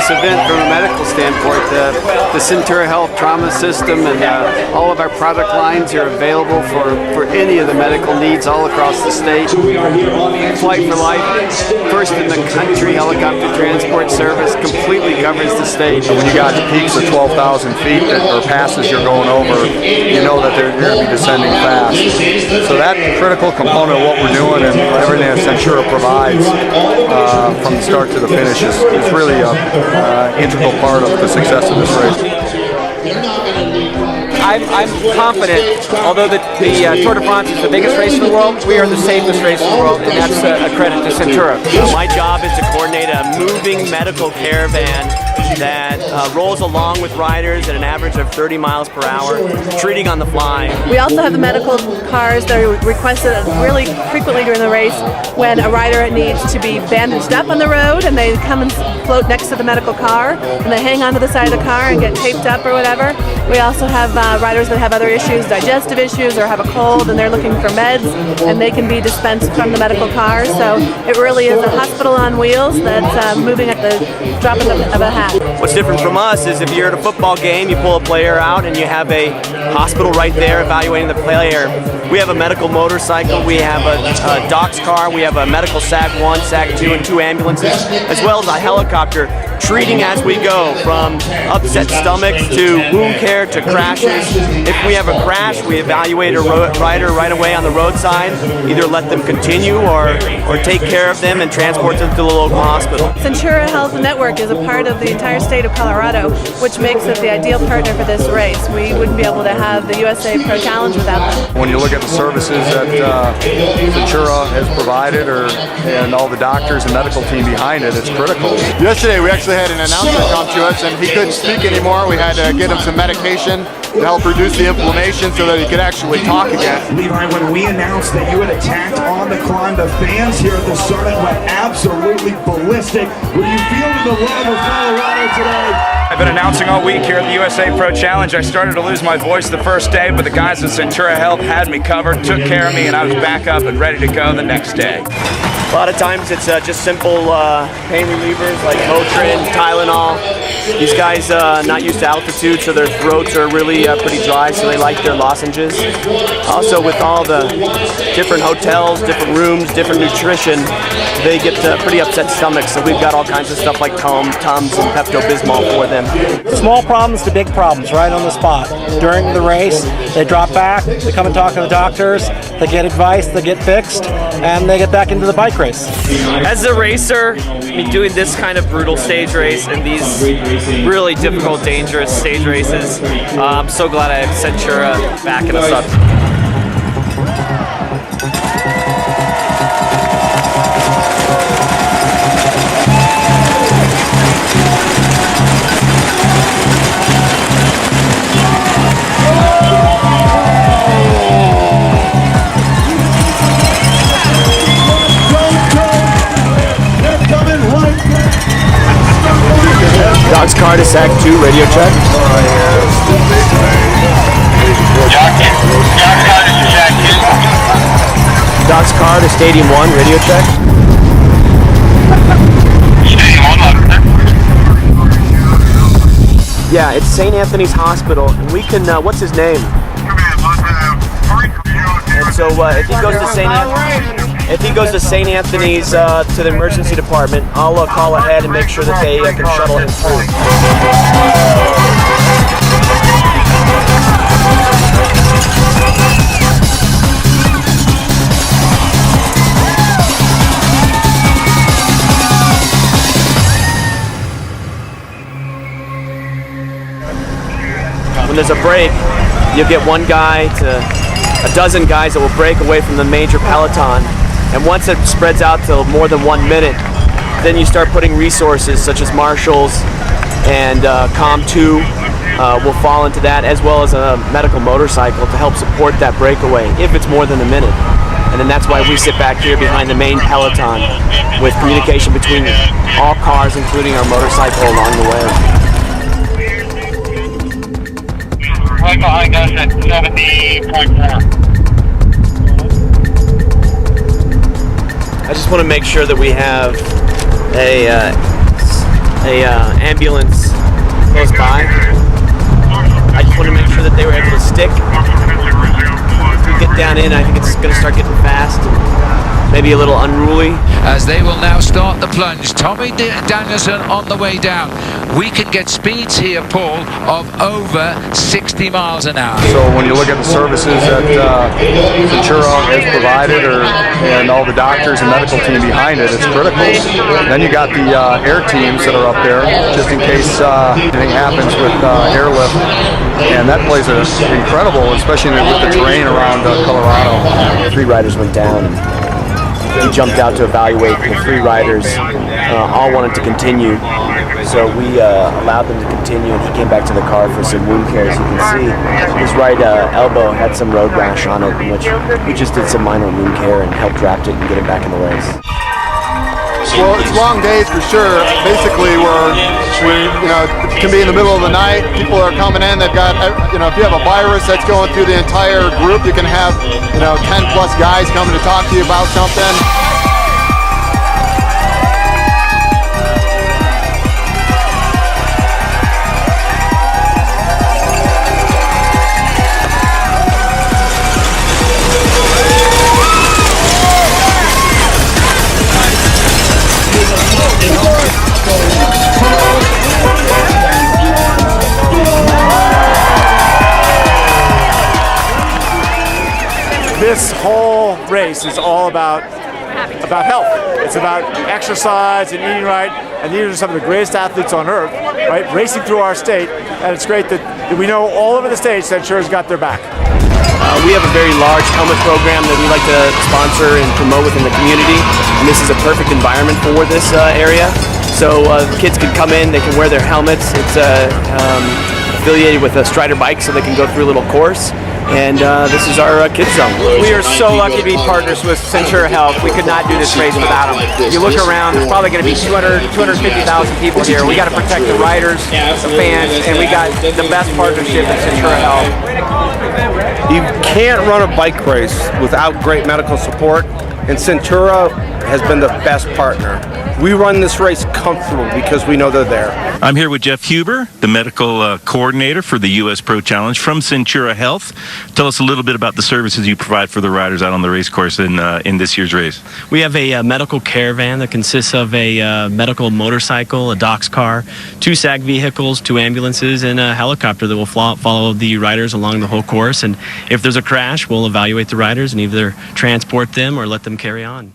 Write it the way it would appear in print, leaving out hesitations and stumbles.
tremendous event from a medical standpoint. The Centura Health Trauma System and all of our product lines are available for any of the medical needs all across the state. Flight for Life, first in the country helicopter transport service, completely covers the state. When you got peaks of 12,000 feet or passes you're going over, you know that you're going to be descending fast. So that critical component of what we're doing and everything that Centura provides from the start to the finish is really an integral part of the success of this race. I'm confident, although the Tour de France is the biggest race in the world, we are the safest race in the world, and that's a credit to Centura. My job is to coordinate a moving medical caravan that rolls along with riders at an average of 30 miles per hour, treating on the fly. We also have the medical cars that are requested really frequently during the race when a rider needs to be bandaged up on the road, and they come and float next to the medical car, and they hang onto the side of the car and get taped up or whatever. We also have riders that have other issues, digestive issues, or have a cold, and they're looking for meds, and they can be dispensed from the medical car. So it really is a hospital on wheels that's moving at the drop of a hat. What's different from us is if you're at a football game, you pull a player out and you have a hospital right there evaluating the player. We have a medical motorcycle, we have a doc's car, we have a medical SAG 1, SAG 2, and 2 ambulances, as well as a helicopter treating as we go, from upset stomachs to wound care to crashes. If we have a crash, we evaluate a rider right away on the roadside, either let them continue or take care of them and transport them to the local hospital. Centura Health Network is a part of the entire state of Colorado, which makes it the ideal partner for this race. We wouldn't be able to have the USA Pro Challenge without them. When you look at the services that Centura has provided and all the doctors and medical team behind it, it's critical. Yesterday we actually had an announcer come to us and he couldn't speak anymore. We had to get him some medication to help reduce the inflammation so that he could actually talk again. Levi, when we announced that you had attacked on the climb, the fans here at the summit went absolutely ballistic. Were you feeling the love of Colorado today? I've been announcing all week here at the USA Pro Challenge. I started to lose my voice the first day, but the guys at Centura Health had me covered, took care of me, and I was back up and ready to go the next day. A lot of times it's just simple pain relievers like Motrin, Tylenol. These guys not used to altitude, so their throats are really pretty dry, so they like their lozenges. Also, with all the different hotels, different rooms, different nutrition, they get pretty upset stomachs, so we've got all kinds of stuff like Tums and Pepto-Bismol for them. Small problems to big problems right on the spot. During the race, they drop back, they come and talk to the doctors, they get advice, they get fixed, and they get back into the bike race. As a racer, doing this kind of brutal stage race and these really difficult, dangerous stage races, I'm so glad I have Centura backing us up. Doc's car to SAG 2, radio check. Doc's car to Stadium 1, radio check. Yeah, it's St. Anthony's Hospital, and we can, what's his name? And so if he goes to St. Anthony's, to the emergency department, I'll call ahead and make sure that they can shuttle him through. When there's a break, you'll get one guy to a dozen guys that will break away from the major peloton. And once it spreads out to more than 1 minute, then you start putting resources such as marshals and COM2 will fall into that, as well as a medical motorcycle to help support that breakaway if it's more than a minute. And then that's why we sit back here behind the main peloton with communication between all cars, including our motorcycle, along the way. Right behind us at 70.4. I just want to make sure that we have a ambulance close by. I just want to make sure that they were able to stick. As we get down in, I think it's going to start getting fast and maybe a little unruly. As they will now start the plunge. Tommy Danielson on the way down. We can get speeds here, Paul, of over 60 miles an hour. So when you look at the services that Centura has provided, and all the doctors and medical team behind it, it's critical. Then you got the air teams that are up there, just in case anything happens with airlift. And that plays an incredible, especially with the terrain around Colorado. 3 riders went down. He jumped out to evaluate. The 3 riders all wanted to continue, so we allowed them to continue, and he came back to the car for some wound care. As you can see, his right elbow had some road rash on it, in which we just did some minor wound care and helped wrap it and get him back in the race. Well, it's long days for sure. Basically, it can be in the middle of the night. People are coming in. They've got, if you have a virus that's going through the entire group, you can have, 10 plus guys coming to talk to you about something. This whole race is all about health. It's about exercise and eating right, and these are some of the greatest athletes on earth, right? Racing through our state, and it's great that we know all over the state Centura's got their back. We have a very large helmet program that we like to sponsor and promote within the community, and this is a perfect environment for this area. So kids can come in, they can wear their helmets. It's affiliated with a Strider bike, so they can go through a little course. And this is our kids zone. We are so lucky to be partners with Centura Health. We could not do this race without them. You look around, there's probably going to be 250,000 people here. We got to protect the riders, the fans, and we got the best partnership at Centura Health. You can't run a bike race without great medical support, and Centura has been the best partner. We run this race comfortable because we know they're there. I'm here with Jeff Huber, the medical coordinator for the US Pro Challenge from Centura Health. Tell us a little bit about the services you provide for the riders out on the race course in this year's race. We have a medical caravan that consists of a medical motorcycle, a doc's car, 2 SAG vehicles, 2 ambulances, and a helicopter that will follow the riders along the whole course. And if there's a crash, we'll evaluate the riders and either transport them or let them carry on.